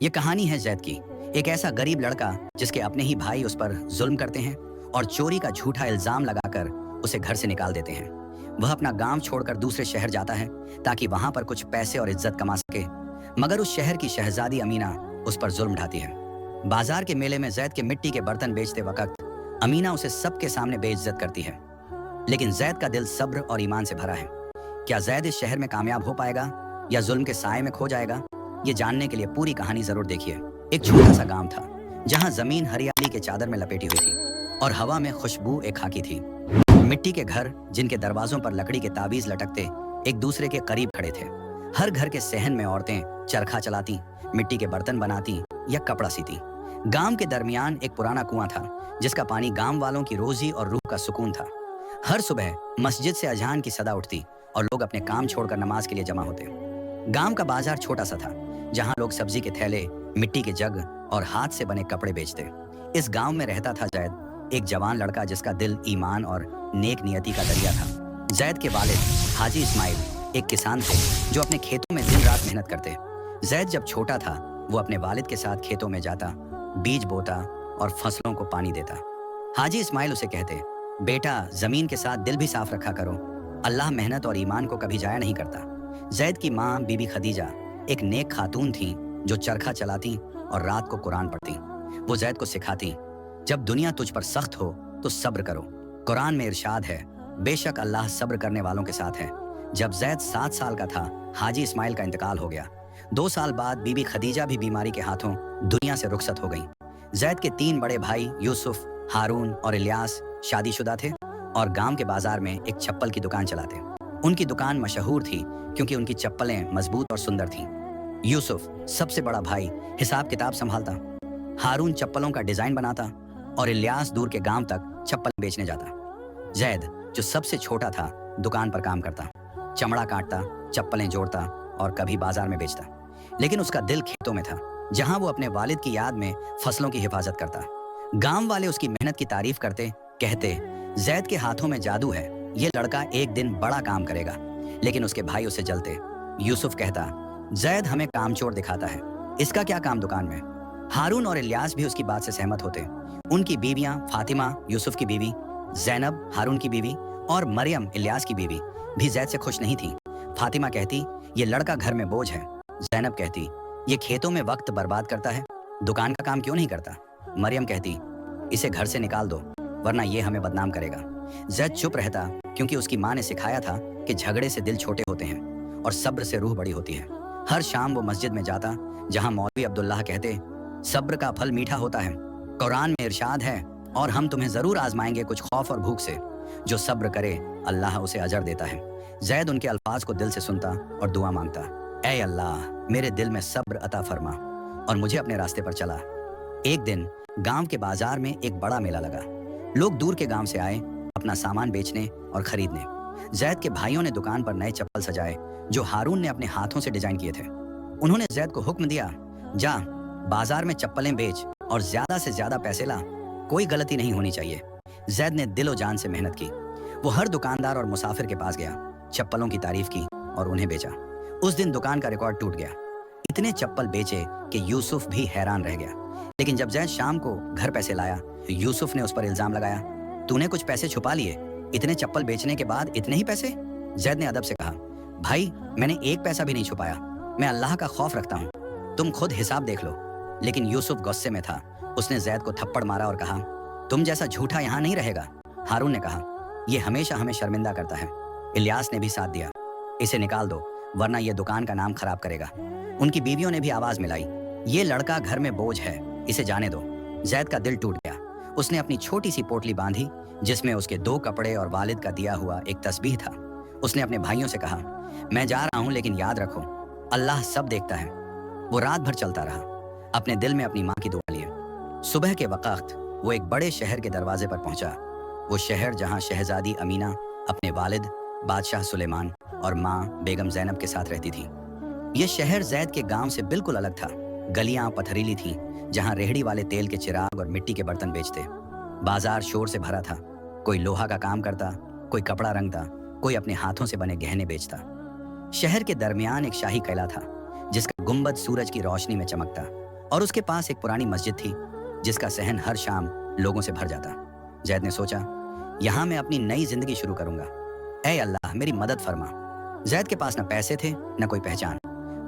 ये कहानी है जैद की, एक ऐसा गरीब लड़का जिसके अपने ही भाई उस पर जुल्म करते हैं और चोरी का झूठा इल्जाम लगाकर उसे घर से निकाल देते हैं। वह अपना गांव छोड़कर दूसरे शहर जाता है ताकि वहां पर कुछ पैसे और इज्जत कमा सके, मगर उस शहर की शहजादी अमीना उस पर जुल्म ढाती है। बाजार के मेले में जैद के मिट्टी के बर्तन बेचते वक्त अमीना उसे सबके सामने बेइज्जत करती है, लेकिन जैद का दिल सब्र और ईमान से भरा है। क्या जैद इस शहर में कामयाब हो पाएगा या जुल्म के साए में खो जाएगा? ये जानने के लिए पूरी कहानी जरूर देखिए। एक छोटा सा गांव था जहां जमीन हरियाली के चादर में लपेटी हुई थी और हवा में खुशबू एक खाकी थी। मिट्टी के घर जिनके दरवाजों पर लकड़ी के ताबीज लटकते एक दूसरे के करीब खड़े थे। हर घर के सहन में औरतें चरखा चलाती, मिट्टी के बर्तन बनाती या कपड़ा सीती। गांव के दरमियान एक पुराना कुआं था जिसका पानी गांव वालों की रोजी और रूह का सुकून था। हर सुबह मस्जिद से अजान की सदा उठती और लोग अपने काम छोड़कर नमाज के लिए जमा होते। गांव का बाजार छोटा सा था जहां लोग सब्जी के थैले, मिट्टी के जग और हाथ से बने कपड़े बेचते। इस गांव में रहता था जैद, एक जवान लड़का जिसका दिल ईमान और नेक नियति का दरिया था। जैद के वालिद हाजी इस्माइल एक किसान थे जो अपने खेतों में दिन रात मेहनत करते। जैद जब छोटा था वो अपने वालिद के साथ खेतों में जाता, बीज बोता और फसलों को पानी देता। हाजी इस्माइल उसे कहते, बेटा जमीन के साथ दिल भी साफ रखा करो, अल्लाह मेहनत और ईमान को कभी जाया नहीं करता। जैद की माँ बीबी खदीजा एक नेक खातून थी जो चरखा चलाती और रात को कुरान पढ़ती। वो जैद को सिखाती, जब दुनिया तुझ पर सख्त हो तो सब्र करो। कुरान में इरशाद है, बेशक अल्लाह सब्र करने वालों के साथ है। जब जैद 7 साल का था हाजी इस्माइल का इंतकाल हो गया। 2 साल बाद बीबी खदीजा भी बीमारी के हाथों दुनिया से रुखसत हो गई। जैद के 3 बड़े भाई यूसुफ, हारून और इलियास शादीशुदा थे और गांव के बाजार में एक चप्पल की दुकान चलाते। उनकी दुकान मशहूर थी क्योंकि उनकी चप्पलें मजबूत और सुंदर थीं। यूसुफ सबसे बड़ा भाई हिसाब किताब संभालता, हारून चप्पलों का डिजाइन बनाता और इलियास दूर के गांव तक चप्पल बेचने जाता। जैद जो सबसे छोटा था दुकान पर काम करता, चमड़ा काटता, चप्पलें जोड़ता और कभी बाजार में बेचता। लेकिन उसका दिल खेतों में था जहां वो अपने वालिद की याद में फसलों की हिफाजत करता। गांव वाले उसकी मेहनत की तारीफ करते, कहते जैद के हाथों में जादू है, ये लड़का एक दिन बड़ा काम करेगा। लेकिन उसके भाई उसे जलते। यूसुफ कहता, जैद हमें कामचोर दिखाता है, इसका क्या काम दुकान में। हारून और इलियास भी उसकी बात से सहमत होते। उनकी बीवियां फातिमा यूसुफ की बीवी, जैनब हारून की बीवी और मरियम इलियास की बीवी भी जैद से खुश नहीं थी। फातिमा कहती, ये लड़का घर में बोझ है। जैनब कहती, ये खेतों में वक्त बर्बाद करता है, दुकान का काम क्यों नहीं करता। मरियम कहती, इसे घर से निकाल दो वरना ये हमें बदनाम करेगा। जैद चुप रहता क्योंकि उसकी माँ ने सिखाया था कि झगड़े से दिल छोटे होते हैं और सब्र से रूह बड़ी होती है। हर शाम वो मस्जिद में जाता जहां मौलवी अब्दुल्लाह कहते, सब्र का फल मीठा होता है, कुरान में इरशाद है, और हम तुम्हें जरूर आजमाएंगे कुछ खौफ और भूख से, जो सब्र करे अल्लाह उसे अजर देता है। जैद उनके अल्फाज को दिल से सुनता और दुआ मांगता, ऐ अल्लाह मेरे दिल में सब्र अता फरमा और मुझे अपने रास्ते पर चला। एक दिन गांव के बाजार में एक बड़ा मेला लगा। लोग दूर के गांव से आए अपना सामान बेचने और खरीदने। जैद के भाइयों ने दुकान पर नए चप्पल सजाए जो हारून ने अपने हाथों से डिजाइन किए थे। उन्होंने जैद को हुक्म दिया, जा बाजार में चप्पलें बेच और ज्यादा से ज्यादा पैसे ला, कोई गलती नहीं होनी चाहिए। जैद ने दिलो जान से मेहनत की। वो हर दुकानदार और मुसाफिर के पास गया, चप्पलों की तारीफ की और उन्हें बेचा। उस दिन दुकान का रिकॉर्ड टूट गया। इतने चप्पल बेचे कि यूसुफ भी हैरान रह गया। लेकिन जब जैद शाम को घर पैसे लाया, यूसुफ ने उस पर इल्जाम लगाया, तूने कुछ पैसे छुपा लिए, इतने चप्पल बेचने के बाद इतने ही पैसे। जैद ने अदब से कहा, भाई मैंने एक पैसा भी नहीं छुपाया, मैं अल्लाह का खौफ रखता हूँ, तुम खुद हिसाब देख लो। लेकिन यूसुफ गुस्से में था। उसने जैद को थप्पड़ मारा और कहा, तुम जैसा झूठा यहाँ नहीं रहेगा। हारून ने कहा, यह हमेशा हमें शर्मिंदा करता है। इलियास ने भी साथ दिया, इसे निकाल दो वरना यह दुकान का नाम खराब करेगा। उनकी बीवियों ने भी आवाज मिलाई, ये लड़का घर में बोझ है, इसे जाने दो। जैद का दिल टूट गया। उसने अपनी छोटी सी पोटली बांधी जिसमें उसके 2 कपड़े और वालिद का दिया हुआ एक तस्बीह था। उसने अपने भाइयों से कहा, मैं जा रहा हूं लेकिन याद रखो अल्लाह सब देखता है। वो रात भर चलता रहा, अपने दिल में अपनी माँ की दुआ लिए। सुबह के वक्त वो एक बड़े शहर के दरवाजे पर पहुंचा। वो शहर जहां शहजादी अमीना अपने वालिद बादशाह सुलेमान और माँ बेगम जैनब के साथ रहती थी। ये शहर जैद के गांव से बिल्कुल अलग था। गलियां पथरीली थीं जहां रेहड़ी वाले तेल के चिराग और मिट्टी के बर्तन बेचते। बाजार शोर से भरा था, कोई लोहा का काम करता, कोई कपड़ा रंगता, कोई अपने हाथों से बने गहने बेचता। शहर के दरमियान एक शाही किला था जिसका गुंबद सूरज की रोशनी में चमकता और उसके पास एक पुरानी मस्जिद थी जिसका सहन हर शाम लोगों से भर जाता। जैद ने सोचा, यहाँ मैं अपनी नई जिंदगी शुरू करूंगा। ऐ अल्लाह, मेरी मदद फरमा। जैद के पास न पैसे थे न कोई पहचान।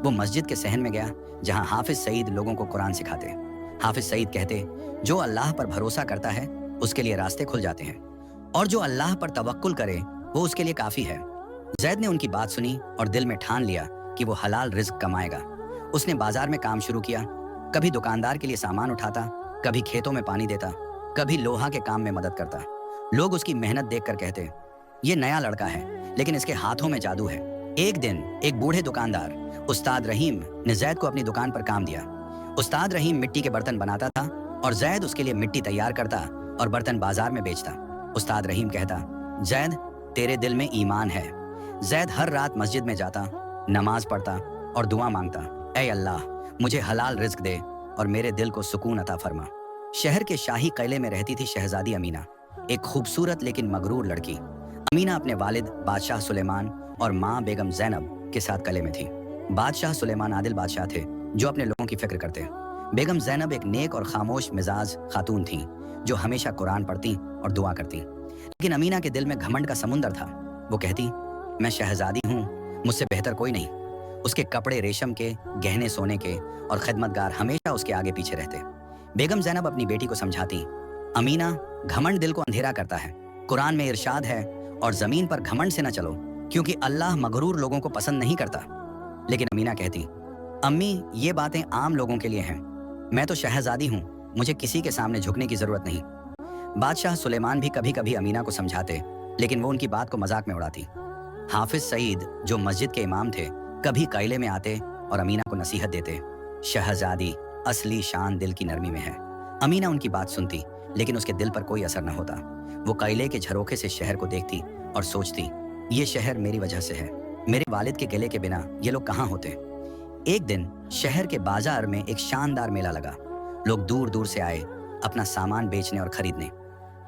वो मस्जिद के सहन में गया जहाँ हाफिज सईद लोगों को कुरान सिखाते। हाफिज सईद कहते, जो अल्लाह पर भरोसा करता है उसके लिए रास्ते खुल जाते हैं, और जो अल्लाह पर तवक्कुल करे वो उसके लिए काफी है। जैद ने उनकी बात सुनी और दिल में ठान लिया कि वो हलाल रिज्क कमाएगा। उसने बाजार में काम शुरू किया। कभी दुकानदार के लिए सामान उठाता, कभी खेतों में पानी देता, कभी लोहा के काम में मदद करता। लोग उसकी मेहनत देखकर कहते, ये नया लड़का है लेकिन इसके हाथों में जादू है। एक दिन एक बूढ़े दुकानदार उस्ताद रहीम ने जैद को अपनी दुकान पर काम दिया। उस्ताद रहीम मिट्टी के बर्तन बनाता था और जैद उसके लिए मिट्टी तैयार करता और बर्तन बाजार में बेचता। उस्ताद रहीम कहता, जैद, तेरे दिल में ईमान है। जैद हर रात मस्जिद में जाता, नमाज पढ़ता और दुआ मांगता, ऐ अल्लाह, मुझे हलाल रिज्क दे और मेरे दिल को सुकून अता फरमा। शहर के शाही किले में रहती थी शहजादी अमीना, एक खूबसूरत लेकिन मगरूर लड़की। अमीना अपने वालिद बादशाह सुलेमान और माँ बेगम जैनब के साथ किले में थी। बादशाह सुलेमान आदिल बादशाह थे जो अपने लोगों की फिक्र करते। बेगम जैनब एक नेक और खामोश मिजाज खातून थीं जो हमेशा कुरान पढ़ती और दुआ करती। लेकिन अमीना के दिल में घमंड का समुंदर था। वो कहती, मैं शहजादी हूँ, मुझसे बेहतर कोई नहीं। उसके कपड़े रेशम के, गहने सोने के और खिदमतगार हमेशा उसके आगे पीछे रहते। बेगम जैनब अपनी बेटी को समझाती, अमीना, घमंड दिल को अंधेरा करता है। कुरान में इरशाद है, और जमीन पर घमंड से न चलो क्योंकि अल्लाह मगरूर लोगों को पसंद नहीं करता। लेकिन अमीना कहती, अम्मी, ये बातें आम लोगों के लिए हैं। मैं तो शहजादी हूँ, मुझे किसी के सामने झुकने की जरूरत नहीं। बादशाह सुलेमान भी कभी कभी अमीना को समझाते, लेकिन वो उनकी बात को मजाक में उड़ाती। हाफिज सईद जो मस्जिद के इमाम थे कभी किले में आते और अमीना को नसीहत देते, शहजादी, असली शान दिल की नरमी में है। अमीना उनकी बात सुनती लेकिन उसके दिल पर कोई असर न होता। वो किले के झरोखे से शहर को देखती और सोचती, ये शहर मेरी वजह से है। मेरे वालिद के किले के बिना ये लोग कहाँ होते। एक दिन शहर के बाजार में एक शानदार मेला लगा। लोग दूर दूर से आए अपना सामान बेचने और खरीदने।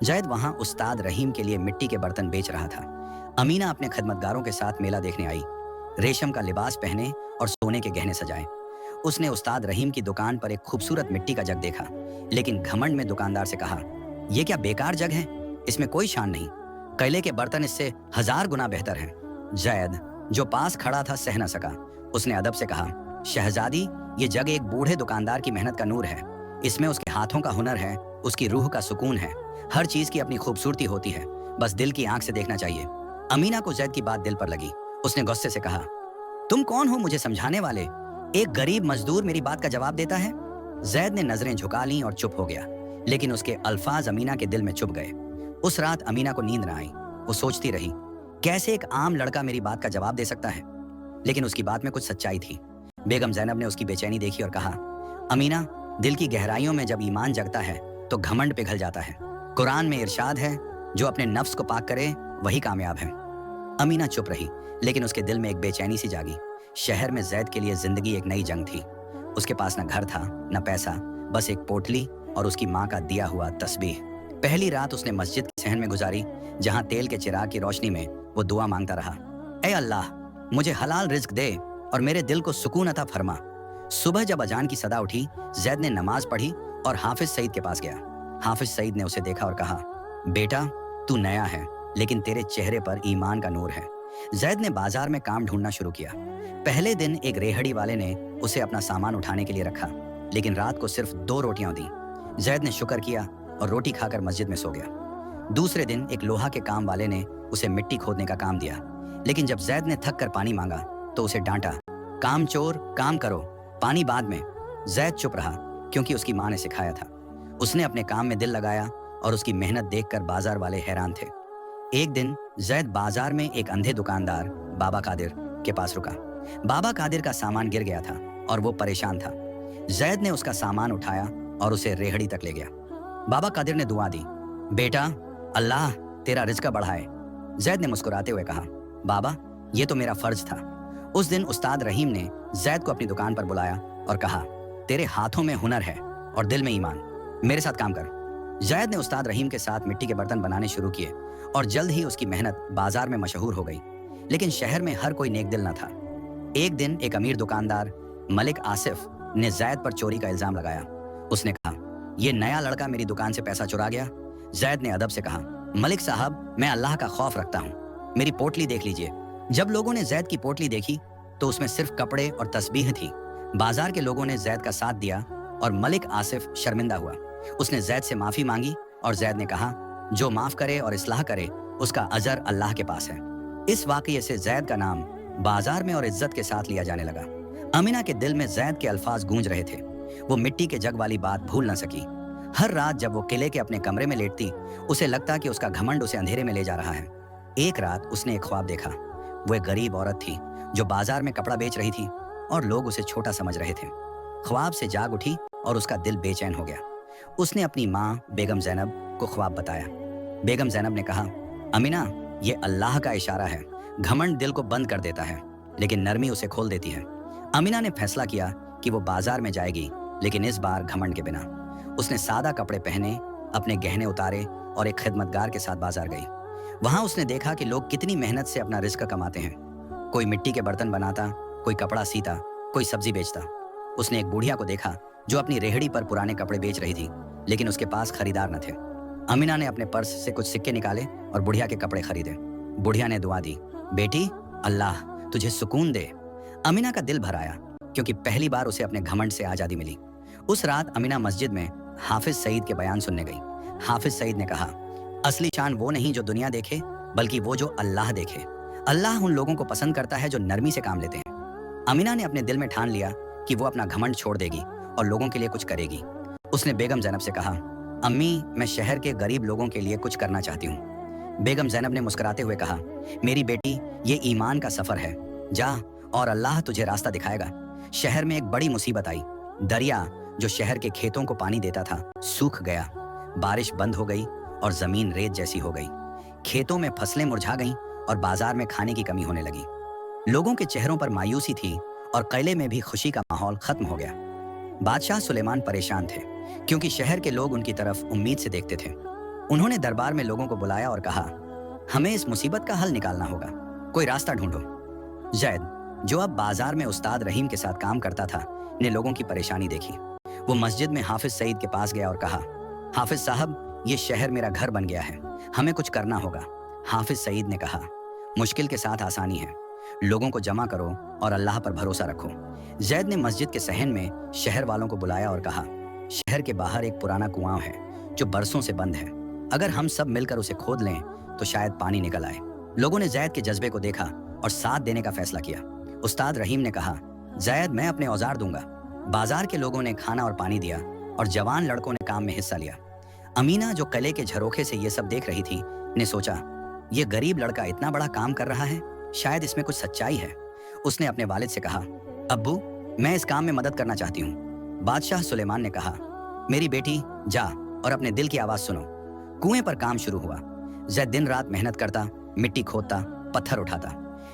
जैद वहां उस्ताद रहीम के लिए मिट्टी के बर्तन बेच रहा था। अमीना अपने खिदमतगारों के साथ मेला देखने आई। रेशम का लिबास पहने और सोने के गहने सजाए। उसने उस्ताद रहीम की दुकान पर एक खूबसूरत मिट्टी का जग देखा, लेकिन घमंड में दुकानदार से कहा, यह क्या बेकार जग है, इसमें कोई शान नहीं। किले के बर्तन इससे 1000 गुना बेहतर हैं। जैद जो पास खड़ा था सह न सका। उसने अदब से कहा, शहजादी, ये जग एक बूढ़े दुकानदार की मेहनत का नूर है। इसमें उसके हाथों का हुनर है, उसकी रूह का सुकून है। हर चीज की अपनी खूबसूरती होती है, बस दिल की आंख से देखना चाहिए। अमीना को जैद की बात दिल पर लगी। उसने गुस्से से कहा, तुम कौन हो मुझे समझाने वाले? एक गरीब मजदूर मेरी बात का जवाब देता है। जैद ने नजरें झुका लीं और चुप हो गया, लेकिन उसके अल्फाज अमीना के दिल में चुभ गए। उस रात अमीना को नींद न आई। वो सोचती रही, कैसे एक आम लड़का मेरी बात का जवाब दे सकता है। लेकिन उसकी बात में कुछ सच्चाई थी। बेगम जैनब ने उसकी बेचैनी देखी और कहा, अमीना, दिल की गहराइयों में जब ईमान जगता है तो घमंड पिघल जाता है। कुरान में इरशाद है, जो अपने नफ्स को पाक करे वही कामयाब है। अमीना चुप रही, लेकिन उसके दिल में एक बेचैनी सी जागी। शहर में जैद के लिए जिंदगी एक नई जंग थी। उसके पास न घर था न पैसा, बस एक पोटली और उसकी माँ का दिया हुआ तस्बीह। पहली रात उसने मस्जिद के सहन में गुजारी, जहाँ तेल के चिराग की रोशनी में वो दुआ मांगता रहा, ऐ अल्लाह, मुझे हलाल रिज्क दे और मेरे दिल को सुकून अता फरमा। सुबह जब अजान की सदा उठी, जैद ने नमाज पढ़ी और हाफिज सईद के पास गया। हाफिज सईद ने उसे देखा और कहा, बेटा, तू नया है लेकिन तेरे चेहरे पर ईमान का नूर है। जैद ने बाजार में काम ढूंढना शुरू किया। पहले दिन एक रेहड़ी वाले ने उसे अपना सामान उठाने के लिए रखा, लेकिन रात को सिर्फ 2 रोटियां दी। जैद ने शुक्र किया और रोटी खाकर मस्जिद में सो गया। दूसरे दिन एक लोहा के काम वाले ने उसे मिट्टी खोदने का काम दिया, लेकिन जब जैद ने थक कर पानी मांगा तो उसे डांटा, काम चोर, काम करो, पानी बाद में। जैद चुप रहा क्योंकि उसकी माँ ने सिखाया था। उसने अपने काम में दिल लगाया और उसकी मेहनत देखकर बाजार वाले हैरान थे। एक दिन जैद बाजार में एक अंधे दुकानदार बाबा कादिर के पास रुका। बाबा कादिर का सामान गिर गया था और वो परेशान था। जैद ने उसका सामान उठाया और उसे रेहड़ी तक ले गया। बाबा कादिर ने दुआ दी, बेटा, अल्लाह तेरा रिज़्क बढ़ाए। जैद ने मुस्कुराते हुए कहा, बाबा, ये तो मेरा फर्ज था। उस दिन उस्ताद रहीम ने जैद को अपनी दुकान पर बुलाया और कहा, तेरे हाथों में हुनर है और दिल में ईमान, मेरे साथ काम कर। जैद ने उस्ताद रहीम के साथ मिट्टी के बर्तन बनाने शुरू किए और जल्द ही उसकी मेहनत बाजार में मशहूर हो गई। लेकिन शहर में हर कोई नेक दिल न था। एक दिन एक अमीर दुकानदार मलिक आसिफ ने जैद पर चोरी का इल्जाम लगाया। उसने कहा, ये नया लड़का मेरी दुकान से पैसा चुरा गया। जैद ने अदब से कहा, मलिक साहब, मैं अल्लाह का खौफ रखता हूँ, मेरी पोटली देख लीजिए। जब लोगों ने जैद की पोटली देखी तो उसमें सिर्फ कपड़े और तस्बीह थी। बाजार के लोगों ने जैद का साथ दिया और मलिक आसिफ शर्मिंदा हुआ। उसने जैद से माफी मांगी और जैद ने कहा, जो माफ करे और इस्लाह करे उसका अजर अल्लाह के पास है। इस वाकये से जैद का नाम बाजार में और इज्जत के साथ लिया जाने लगा। अमीना के दिल में जैद के अल्फाज गूंज रहे थे। वो मिट्टी के जग वाली बात भूल न सकी। हर रात जब वो किले के अपने कमरे में लेटती, उसे लगता कि उसका घमंड उसे अंधेरे में ले जा रहा है। एक रात उसने एक ख्वाब देखा। वो एक गरीब औरत थी जो बाजार में कपड़ा बेच रही थी और लोग उसे छोटा समझ रहे थे। ख्वाब से जाग उठी और उसका दिल बेचैन हो गया। उसने अपनी माँ बेगम जैनब को ख्वाब बताया। बेगम जैनब ने कहा, अमीना, ये अल्लाह का इशारा है। घमंड दिल को बंद कर देता है, लेकिन नरमी उसे खोल देती है। अमीना ने फैसला किया कि वो बाजार में जाएगी, लेकिन इस बार घमंड के बिना। उसने सादा कपड़े पहने, अपने गहने उतारे और एक खिदमतगार के साथ बाजार गई। वहां उसने देखा कि लोग कितनी मेहनत से अपना रिस्क कमाते हैं। कोई मिट्टी के बर्तन बनाता, कोई कपड़ा सीता, कोई सब्जी बेचता। उसने एक बुढ़िया को देखा जो अपनी रेहड़ी पर पुराने कपड़े बेच रही थी, लेकिन उसके पास खरीदार न थे। अमीना ने अपने पर्स से कुछ सिक्के निकाले और बुढ़िया के कपड़े खरीदे। बुढ़िया ने दुआ दी, बेटी, अल्लाह तुझे सुकून दे। अमीना का दिल भर आया, क्योंकि पहली बार उसे अपने घमंड से आजादी मिली। उस रात अमीना मस्जिद में हाफिज सईद के बयान सुनने गई। हाफिज सईद ने कहा, असली शान वो नहीं जो दुनिया देखे, बल्कि वो जो अल्लाह देखे। अल्लाह उन लोगों को पसंद करता है जो नरमी से काम लेते हैं। अमीना ने अपने दिल में ठान लिया कि वो अपना घमंड छोड़ देगी और लोगों के लिए कुछ करेगी। उसने बेगम जैनब से कहा, अम्मी, मैं शहर के गरीब लोगों के लिए कुछ करना चाहती हूँ। बेगम जैनब ने मुस्कुराते हुए कहा, मेरी बेटी, ये ईमान का सफर है। जा और अल्लाह तुझे रास्ता दिखाएगा। शहर में एक बड़ी मुसीबत आई। दरिया जो शहर के खेतों को पानी देता था, सूख गया। बारिश बंद हो गई और जमीन रेत जैसी हो गई। खेतों में फसलें मुरझा गईं और बाजार में खाने की कमी होने लगी। लोगों के चेहरों पर मायूसी थी और किले में भी खुशी का माहौल खत्म हो गया। बादशाह सुलेमान परेशान थे, क्योंकि शहर के लोग उनकी तरफ उम्मीद से देखते थे। उन्होंने दरबार में लोगों को बुलाया और कहा, हमें इस मुसीबत का हल निकालना होगा, कोई रास्ता ढूंढो। जैद, जो अब बाजार में उस्ताद रहीम के साथ काम करता था, ने लोगों की परेशानी देखी। वो मस्जिद में हाफिज सईद के पास गया और कहा, हाफिज साहब, ये शहर मेरा घर बन गया है, हमें कुछ करना होगा। हाफिज सईद ने कहा, मुश्किल के साथ आसानी है। लोगों को जमा करो और अल्लाह पर भरोसा रखो। जैद ने मस्जिद के सहन में शहर वालों को बुलाया और कहा, शहर के बाहर एक पुराना कुआं है जो बरसों से बंद है। अगर हम सब मिलकर उसे खोद लें तो शायद पानी निकल आए। लोगों ने जैद के जज्बे को देखा और साथ देने का फैसला किया। उस्ताद रहीम ने कहा, जैद, मैं अपने औजार दूंगा। बाजार के लोगों ने खाना और पानी दिया और जवान लड़कों ने काम में हिस्सा लिया। अमीना, जो किले के झरोखे से ये सब देख रही थी, ने सोचा, ये गरीब लड़का इतना बड़ा काम कर रहा है, शायद इसमें कुछ सच्चाई है। उसने अपने वालिद से कहा, अब्बू, मैं इस काम में मदद करना चाहती हूँ। बादशाह सुलेमान ने कहा, मेरी बेटी, जा और अपने दिल की आवाज सुनो। कुएं पर काम शुरू हुआ। जैद दिन रात मेहनत करता, मिट्टी खोदता, पत्थर उठाता।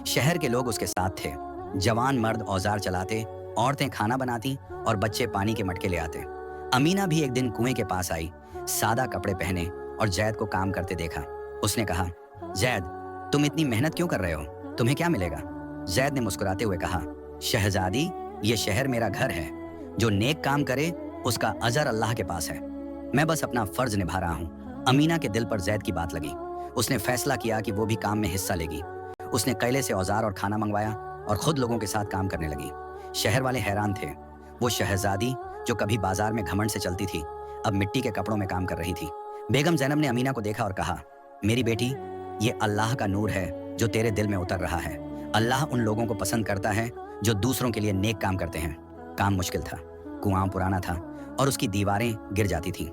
शहर के लोग उसके साथ थे। जवान मर्द औजार चलाते, औरतें खाना बनाती और बच्चे पानी के मटके ले आते। अमीना भी एक दिन कुएं के पास आई, सादा कपड़े पहने और जैद को काम करते देखा। उसने कहा, जैद, तुम इतनी मेहनत क्यों कर रहे हो? तुम्हें क्या मिलेगा? जैद ने मुस्कुराते हुए कहा, शहजादी, ये शहर मेरा घर है। जो नेक काम करे उसका अजर अल्लाह के पास है। मैं बस अपना फर्ज निभा रहा हूँ। अमीना के दिल पर जैद की बात लगी। उसने फैसला किया कि वो भी काम में हिस्सा लेगी। उसने किले से औजार और खाना मंगवाया और खुद लोगों के साथ काम करने लगी। शहर वाले हैरान थे। वो शहजादी जो कभी बाजार में घमंड से चलती थी, अब मिट्टी के कपड़ों में काम कर रही थी। बेगम जैनब ने अमीना को देखा और कहा, मेरी बेटी, ये अल्लाह का नूर है जो तेरे दिल में उतर रहा है। अल्लाह उन लोगों को पसंद करता है जो दूसरों के लिए नेक काम करते हैं। काम मुश्किल था, कुआं पुराना था और उसकी दीवारें गिर जाती थीं।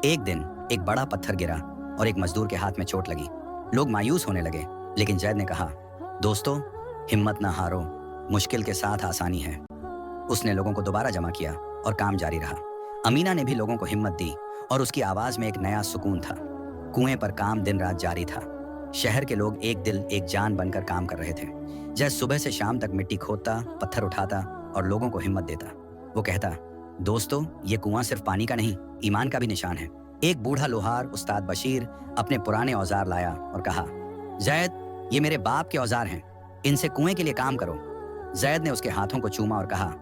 एक दिन एक बड़ा पत्थर गिरा और एक मजदूर के हाथ में चोट लगी। लोग मायूस होने लगे, लेकिन जैद ने कहा, दोस्तों, हिम्मत ना हारो, मुश्किल के साथ आसानी है। उसने लोगों को दोबारा जमा किया और काम जारी रहा। अमीना ने भी लोगों को हिम्मत दी और उसकी आवाज में एक नया सुकून था। कुएं पर काम दिन रात जारी था। शहर के लोग एक दिल एक जान बनकर काम कर रहे थे। जैद सुबह से शाम तक मिट्टी खोदता, पत्थर उठाता और लोगों को हिम्मत देता। वो कहता, दोस्तों, ये कुआं सिर्फ पानी का नहीं, ईमान का भी निशान है। एक बूढ़ा लोहार उस्ताद बशीर अपने पुराने औजार लाया और कहा, जैद, ये मेरे बाप के औजार हैं, इनसे कुएं के लिए काम करो। जैद ने उसके हाथों को चूमा और कहा,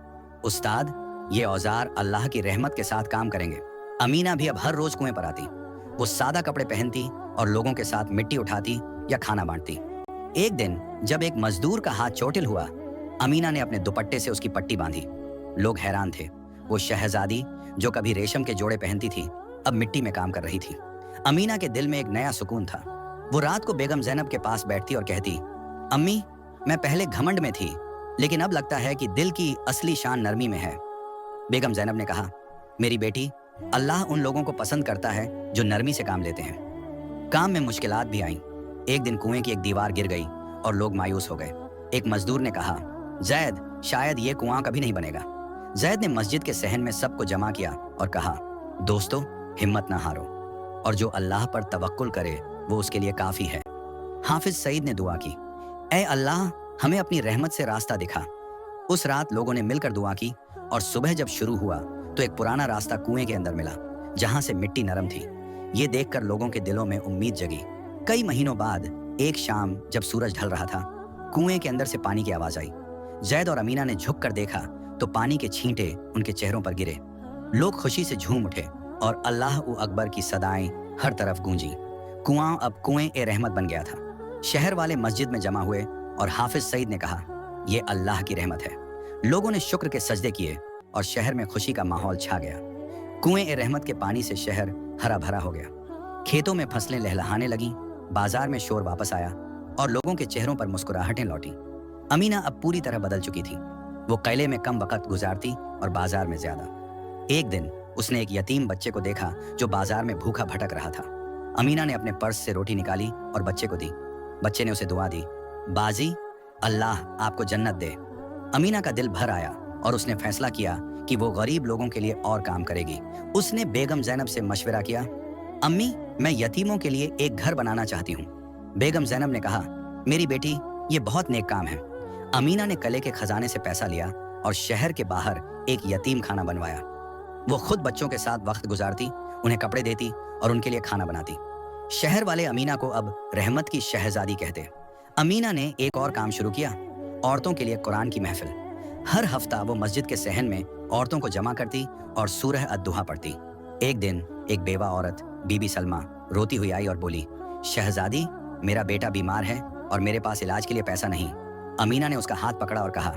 उस्ताद, ये औजार अल्लाह की रहमत के साथ काम करेंगे। अमीना भी अब हर रोज कुएं पर आती। वो सादा कपड़े पहनती और लोगों के साथ मिट्टी उठाती या खाना बांटती। एक दिन जब एक मजदूर का हाथ चोटिल हुआ, अमीना ने अपने दुपट्टे से उसकी पट्टी बांधी। लोग हैरान थे। वो शहजादी जो कभी रेशम के जोड़े पहनती थी, अब मिट्टी में काम कर रही थी। अमीना के दिल में एक नया सुकून था। वो रात को बेगम जैनब के पास बैठती और कहती, अम्मी, मैं पहले घमंड में थी, लेकिन अब लगता है कि दिल की असली शान नरमी में है। बेगम जैनब ने कहा, मेरी बेटी, अल्लाह उन लोगों को पसंद करता है जो नरमी से काम लेते हैं। काम में मुश्किलात भी आईं। एक दिन कुएं की एक दीवार गिर गई और लोग मायूस हो गए। एक मजदूर ने कहा, जैद, शायद ये कुआं कभी नहीं बनेगा। जैद ने मस्जिद के सहन में सबको जमा किया और कहा, दोस्तों, हिम्मत ना हारो, और जो अल्लाह पर तवक्कुल करे वो उसके लिए काफी है। हाफिज सईद ने दुआ की, ऐ अल्लाह, हमें अपनी रहमत से रास्ता दिखा। उस रात लोगों ने मिलकर दुआ की और सुबह जब शुरू हुआ तो एक पुराना रास्ता कुएं के अंदर मिला, जहां से मिट्टी नरम थी। ये देखकर लोगों के दिलों में उम्मीद जगी। कई महीनों बाद एक शाम जब सूरज ढल रहा था, कुएं के अंदर से पानी की आवाज आई। जैद और अमीना ने झुक कर देखा तो पानी के छींटे उनके चेहरों पर गिरे। लोग खुशी से झूम उठे और अल्लाह उ अकबर की सदाएं हर तरफ गूंजी। कुआं अब कुएं ए रहमत बन गया था। शहर वाले मस्जिद में जमा हुए और हाफिज सईद ने कहा, यह अल्लाह की रहमत है। लोगों ने शुक्र के सजदे किए और शहर में खुशी का माहौल छा गया। कुएं ए रहमत के पानी से शहर हरा भरा हो गया। खेतों में फसलें लहलहाने लगीं, बाजार में शोर वापस आया और लोगों के चेहरों पर मुस्कुराहटें लौटी। अमीना अब पूरी तरह बदल चुकी थी। वो किले में कम वक्त गुजारती और बाजार में ज्यादा। एक दिन उसने एक यतीम बच्चे को देखा जो बाजार में भूखा भटक रहा था। अमीना ने अपने पर्स से रोटी निकाली और बच्चे को दी। बच्चे ने उसे दुआ दी, बाजी, अल्लाह आपको जन्नत दे। अमीना का दिल भर आया और उसने फैसला किया कि वो गरीब लोगों के लिए और काम करेगी। उसने बेगम जैनब से मशवरा किया, अम्मी, मैं यतीमों के लिए एक घर बनाना चाहती हूँ। बेगम जैनब ने कहा, मेरी बेटी, ये बहुत नेक काम है। अमीना ने किले के खजाने से पैसा लिया और शहर के बाहर एक यतीम खाना बनवाया। वो खुद बच्चों के साथ वक्त गुजारती, उन्हें कपड़े देती और उनके लिए खाना बनाती। शहर वाले अमीना को अब रहमत की शहजादी कहते। अमीना ने एक और काम शुरू किया, औरतों के लिए कुरान की महफिल। हर हफ्ता वो मस्जिद के सहन में औरतों को जमा करती और सूरह अद-दुहा पढ़ती। एक दिन एक बेवा औरत बीबी सलमा रोती हुई आई और बोली, शहजादी, मेरा बेटा बीमार है और मेरे पास इलाज के लिए पैसा नहीं। अमीना ने उसका हाथ पकड़ा और कहा,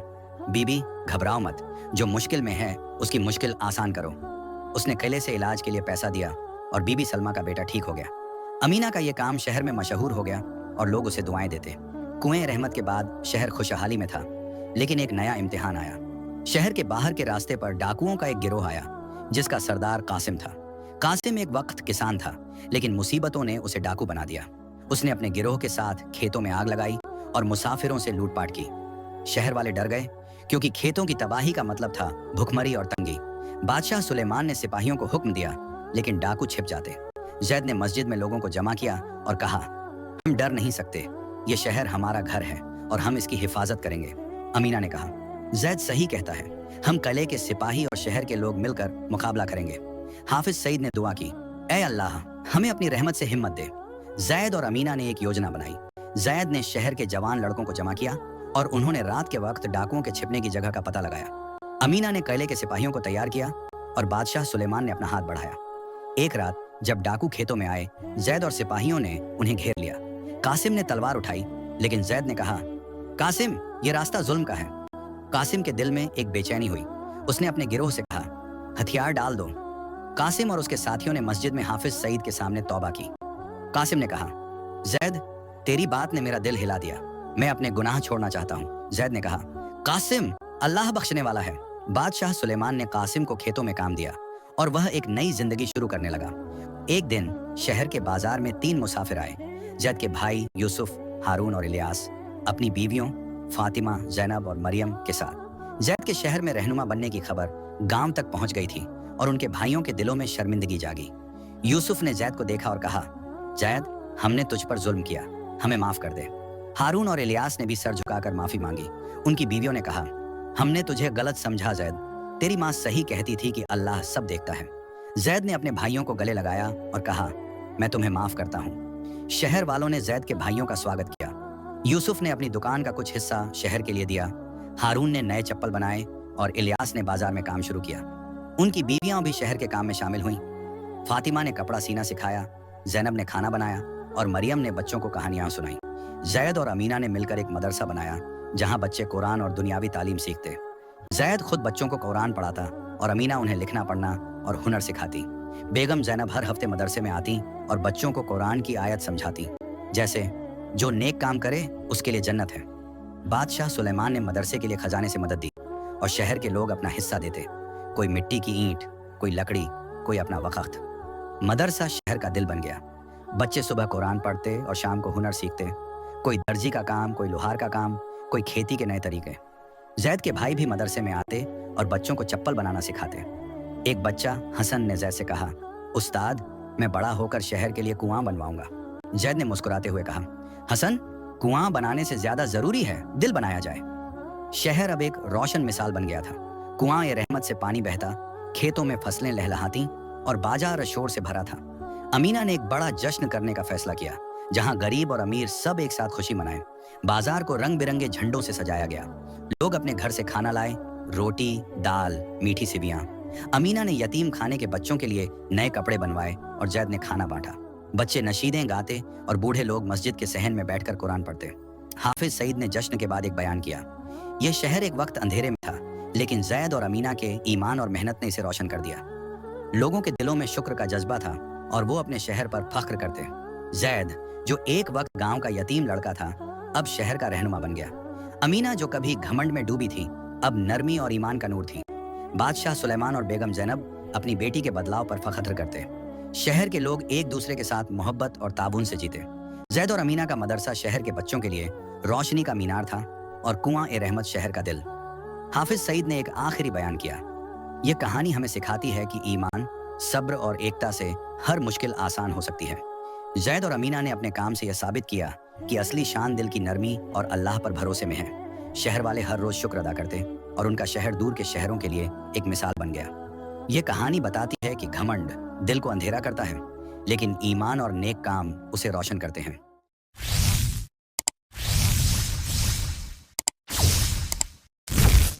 बीबी, घबराओ मत, जो मुश्किल में है उसकी मुश्किल आसान करो। उसने किले से इलाज के लिए पैसा दिया और बीबी सलमा का बेटा ठीक हो गया। अमीना का यह काम शहर में मशहूर हो गया और लोग उसे दुआएं देते। कुएं रहमत के बाद शहर खुशहाली में था, लेकिन एक नया इम्तिहान आया। शहर के बाहर के रास्ते पर डाकुओं का एक गिरोह आया, जिसका सरदार कासिम था। कासिम एक वक्त किसान था, लेकिन मुसीबतों ने उसे डाकू बना दिया। उसने अपने गिरोह के साथ खेतों में आग लगाई और मुसाफिरों से लूटपाट की। शहर वाले डर गए, क्योंकि खेतों की तबाही का मतलब था भुखमरी और तंगी। बादशाह सुलेमान ने सिपाहियों को हुक्म दिया, लेकिन डाकू छिप जाते। जैद ने मस्जिद में लोगों को जमा किया और कहा, हम डर नहीं सकते, ये शहर हमारा घर है और हम इसकी हिफाजत करेंगे। अमीना ने कहा, जैद सही कहता है, हम किले के सिपाही और शहर के लोग मिलकर मुकाबला करेंगे। हाफिज सईद ने दुआ की, ऐ अल्लाह, हमें अपनी रहमत से हिम्मत दे। जैद और अमीना ने एक योजना बनाई। जैद ने शहर के जवान लड़कों को जमा किया और उन्होंने रात के वक्त डाकुओं के छिपने की जगह का पता लगाया। अमीना ने किले के सिपाहियों को तैयार किया और बादशाह सुलेमान ने अपना हाथ बढ़ाया। एक रात जब डाकू खेतों में आए, जैद और सिपाहियों ने उन्हें घेर लिया। कासिम ने तलवार उठाई, लेकिन जैद ने कहा, कासिम, ये रास्ता जुल्म का है। कासिम के दिल में एक बेचैनी हुई। उसने अपने गिरोह से कहा, हथियार डाल दो। कासिम और उसके साथियों ने मस्जिद में हाफिज सईद के सामने तौबा की। कासिम ने कहा, जैद, तेरी बात ने मेरा दिल हिला दिया, मैं अपने गुनाह छोड़ना चाहता हूँ। जैद ने कहा, कासिम, अल्लाह बख्शने वाला है। बादशाह सुलेमान ने कासिम को खेतों में काम दिया और वह एक नई जिंदगी शुरू करने लगा। एक दिन शहर के बाजार में 3 मुसाफिर आए। जैद के भाई यूसुफ, हारून और इलियास अपनी बीवियों फातिमा, जैनब और मरियम के साथ। जैद के शहर में रहनुमा बनने की खबर गांव तक पहुंच गई थी और उनके भाइयों के दिलों में शर्मिंदगी जागी। यूसुफ ने जैद को देखा और कहा, जैद, हमने तुझ पर जुल्म किया, हमें माफ कर दे। हारून और इलियास ने भी सर झुकाकर माफी मांगी। उनकी बीवियों ने कहा, हमने तुझे गलत समझा जैद, तेरी माँ सही कहती थी कि अल्लाह सब देखता है। जैद ने अपने भाइयों को गले लगाया और कहा, मैं तुम्हें माफ करता हूँ। शहर वालों ने जैद के भाइयों का स्वागत किया। यूसुफ ने अपनी दुकान का कुछ हिस्सा शहर के लिए दिया। हारून ने नए चप्पल बनाए और इलियास ने बाजार में काम शुरू किया। उनकी बीवियां भी शहर के काम में शामिल हुईं। फातिमा ने कपड़ा सीना सिखाया, जैनब ने खाना बनाया और मरियम ने बच्चों को कहानियां सुनाई। जैद और अमीना ने मिलकर एक मदरसा बनाया जहां बच्चे कुरान और दुनियावी तालीम सीखते। जैद खुद बच्चों को कुरान पढ़ाता और अमीना उन्हें लिखना पढ़ना और हुनर सिखाती। बेगम जैनब हर हफ्ते मदरसे में आती और बच्चों को कुरान की आयत समझाती, जैसे जो नेक काम करे उसके लिए जन्नत है। बादशाह सुलेमान ने मदरसे के लिए खजाने से मदद दी और शहर के लोग अपना हिस्सा देते, कोई मिट्टी की ईंट, कोई लकड़ी, कोई अपना वक़्त। मदरसा शहर का दिल बन गया। बच्चे सुबह कुरान पढ़ते और शाम को हुनर सीखते, कोई दर्जी का काम, कोई लोहार का काम, कोई खेती के नए तरीके। जैद के भाई भी मदरसे में आते और बच्चों को चप्पल बनाना सिखाते। एक बच्चा हसन ने जैद से कहा, उस्ताद, मैं बड़ा होकर शहर के लिए कुआं बनवाऊंगा। जैद ने मुस्कुराते हुए कहा, हसन, कुआं बनाने से ज्यादा जरूरी है दिल बनाया जाए। शहर अब एक रोशन मिसाल बन गया था। कुआं ए रहमत से पानी बहता, खेतों में फसलें लहलहाती और बाजार शोर से भरा था। अमीना ने एक बड़ा जश्न करने का फैसला किया जहां गरीब और अमीर सब एक साथ खुशी मनाएं। बाजार को रंग बिरंगे झंडों से सजाया गया। लोग अपने घर से खाना लाए, रोटी, दाल, मीठी सिवियां। अमीना ने यतीम खाने के बच्चों के लिए नए कपड़े बनवाए और जैद ने खाना बांटा। बच्चे नशीदें गाते और बूढ़े लोग मस्जिद के सहन में बैठकर कुरान पढ़ते। हाफिज सईद ने जश्न के बाद एक बयान किया, यह शहर एक वक्त अंधेरे में था, लेकिन जैद और अमीना के ईमान और मेहनत ने इसे रोशन कर दिया। लोगों के दिलों में शुक्र का जज्बा था और वो अपने शहर पर फख्र करते। जैद, जो एक वक्त गांव का यतीम लड़का था, अब शहर का रहनुमा बन गया। अमीना, जो कभी घमंड में डूबी थी, अब नरमी और ईमान का नूर थी। बादशाह सुलेमान और बेगम जैनब अपनी बेटी के बदलाव पर फख्र करते। शहर के लोग एक दूसरे के साथ मोहब्बत और ताबून से जीते। जैद और अमीना का मदरसा शहर के बच्चों के लिए रोशनी का मीनार था और कुआं ए रहमत शहर का दिल। हाफिज सईद ने एक आखिरी बयान किया, यह कहानी हमें सिखाती है कि ईमान, सब्र और एकता से हर मुश्किल आसान हो सकती है। जैद और अमीना ने अपने काम से यह साबित किया कि असली शान दिल की नरमी और अल्लाह पर भरोसे में है। शहर वाले हर रोज शुक्र अदा करते और उनका शहर दूर के शहरों के लिए एक मिसाल बन गया। ये कहानी बताती है कि घमंड दिल को अंधेरा करता है, लेकिन ईमान और नेक काम उसे रोशन करते हैं।